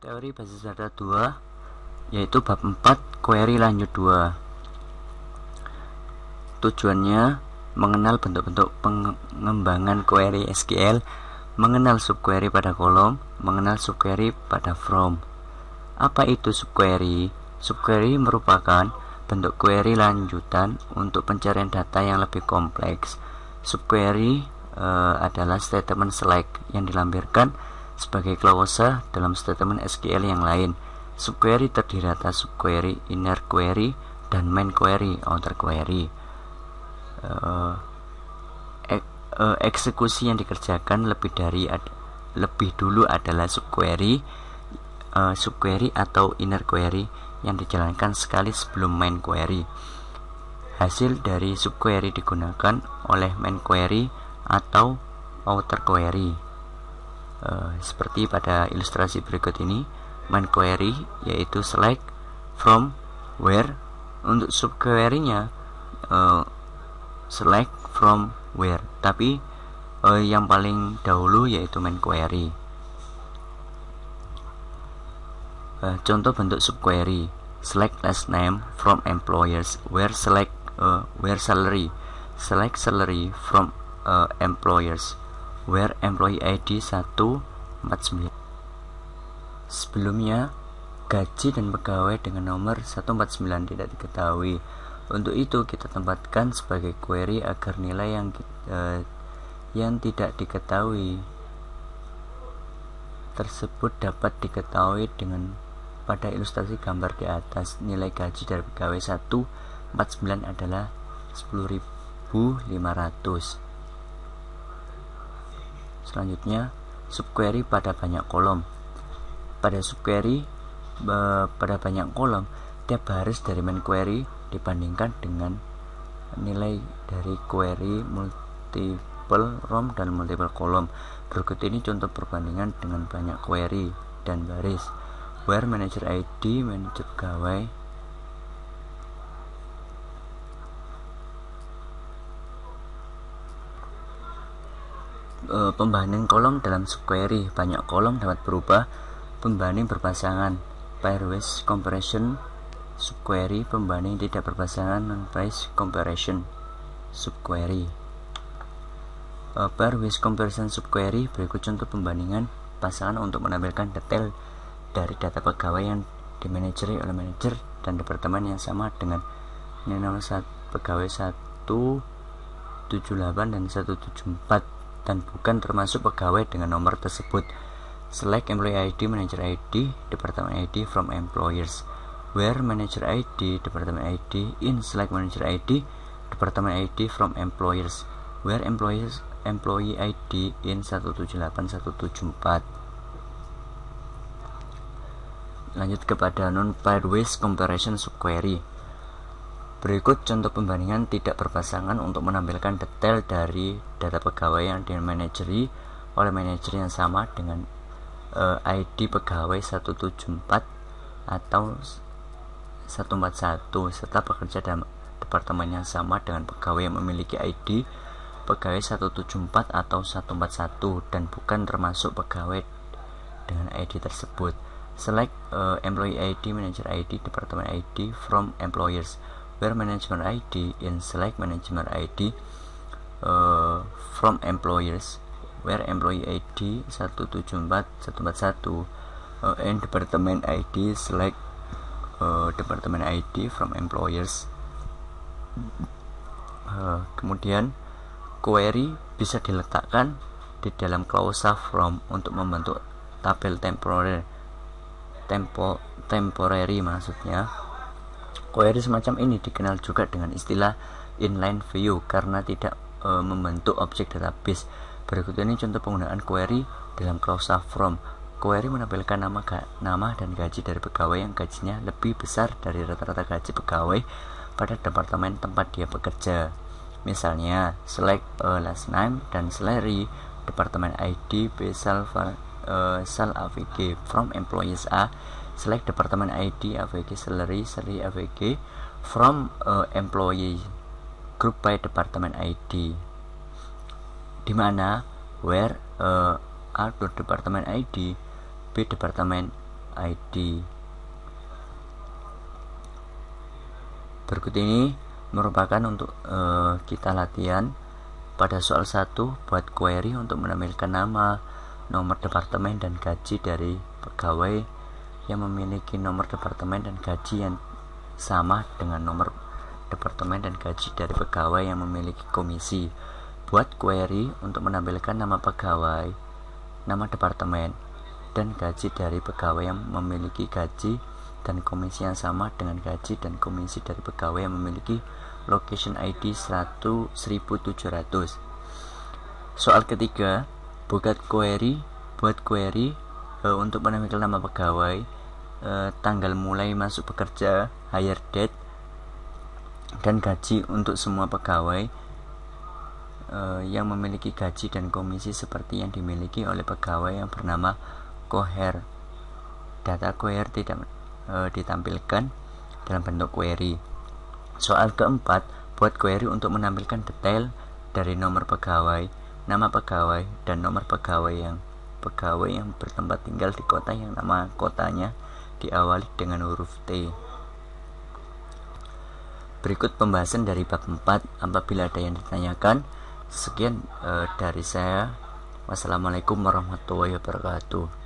Teori basis data 2 yaitu bab 4 query lanjut 2. Tujuannya mengenal bentuk-bentuk pengembangan query SQL, mengenal subquery pada kolom, mengenal subquery pada from. Apa itu subquery? Subquery merupakan bentuk query lanjutan untuk pencarian data yang lebih kompleks. Subquery adalah statement select yang dilampirkan sebagai clause dalam statement SQL yang lain. Subquery terdiri atas subquery, inner query, dan main query, outer query. Eksekusi yang dikerjakan lebih dulu adalah subquery atau inner query yang dijalankan sekali sebelum main query. Hasil dari subquery digunakan oleh main query atau outer query. Seperti pada ilustrasi berikut ini, main query yaitu select, from, where. Untuk subquery-nya select, from, where, tapi yang paling dahulu yaitu main query. Contoh bentuk subquery: select last name from employers, where salary, select salary from employers, where employee ID 149. Sebelumnya, gaji dan pegawai dengan nomor 149 tidak diketahui. Untuk itu kita tempatkan sebagai query agar nilai yang tidak diketahui tersebut dapat diketahui dengan pada ilustrasi gambar di atas. Nilai gaji dari pegawai 149 adalah 10.500. Selanjutnya, subquery pada banyak kolom. Pada subquery pada banyak kolom, tiap baris dari main query dibandingkan dengan nilai dari query multiple row dan multiple kolom. Berikut ini contoh perbandingan dengan banyak query dan baris. Where manager ID, manager pegawai. Pembanding kolom dalam subquery. Banyak kolom dapat berubah. Pembanding berpasangan, pairwise comparison subquery. Pembanding tidak berpasangan, non-pairwise comparison subquery. Pairwise comparison subquery. Berikut contoh pembandingan pasangan untuk menampilkan detail dari data pegawai yang dimanajeri oleh manajer dan departemen yang sama dengan nomor pegawai 178 dan 174 dan bukan termasuk pegawai dengan nomor tersebut. Select employee ID, manager ID, department ID from employers, where manager ID, department ID in select manager ID, department ID from employers, where employee ID in 178 174. Lanjut kepada non-pairwise comparison subquery. Berikut contoh pembandingan tidak berpasangan untuk menampilkan detail dari data pegawai yang dimanajeri oleh manajer yang sama dengan ID pegawai 174 atau 141 serta pekerja dalam departemen yang sama dengan pegawai yang memiliki ID pegawai 174 atau 141 dan bukan termasuk pegawai dengan ID tersebut. Select employee ID, manager ID, department ID from employers, where management ID in select management ID from employers, where employee ID 174 141 and department ID select department ID from employers. Kemudian query bisa diletakkan di dalam clause from untuk membentuk tabel temporary maksudnya. Query semacam ini dikenal juga dengan istilah inline view karena tidak membentuk objek database. Berikut ini contoh penggunaan query dalam clause from. Query menampilkan nama dan gaji dari pegawai yang gajinya lebih besar dari rata-rata gaji pegawai pada departemen tempat dia bekerja. Misalnya, select last name dan salary, departemen ID B sal AVG from employees A, select departemen ID AVG salary AVG from employee group by department ID, di mana where A departemen ID, B departemen ID. Berikut ini merupakan untuk kita latihan pada soal 1. Buat query untuk menampilkan nama, nomor departemen dan gaji dari pegawai yang memiliki nomor departemen dan gaji yang sama dengan nomor departemen dan gaji dari pegawai yang memiliki komisi. Buat query untuk menampilkan nama pegawai, nama departemen, dan gaji dari pegawai yang memiliki gaji dan komisi yang sama dengan gaji dan komisi dari pegawai yang memiliki location ID 1700. Soal ketiga, buat query untuk menampilkan nama pegawai, tanggal mulai masuk bekerja, hire date, dan gaji untuk semua pegawai yang memiliki gaji dan komisi seperti yang dimiliki oleh pegawai yang bernama Koher. Data Koher tidak ditampilkan dalam bentuk query. Soal keempat, buat query untuk menampilkan detail dari nomor pegawai, nama pegawai, dan nomor pegawai yang bertempat tinggal di kota yang nama kotanya diawali dengan huruf T. Berikut pembahasan dari bab 4. Apabila ada yang ditanyakan, sekian dari saya. Wassalamualaikum warahmatullahi wabarakatuh.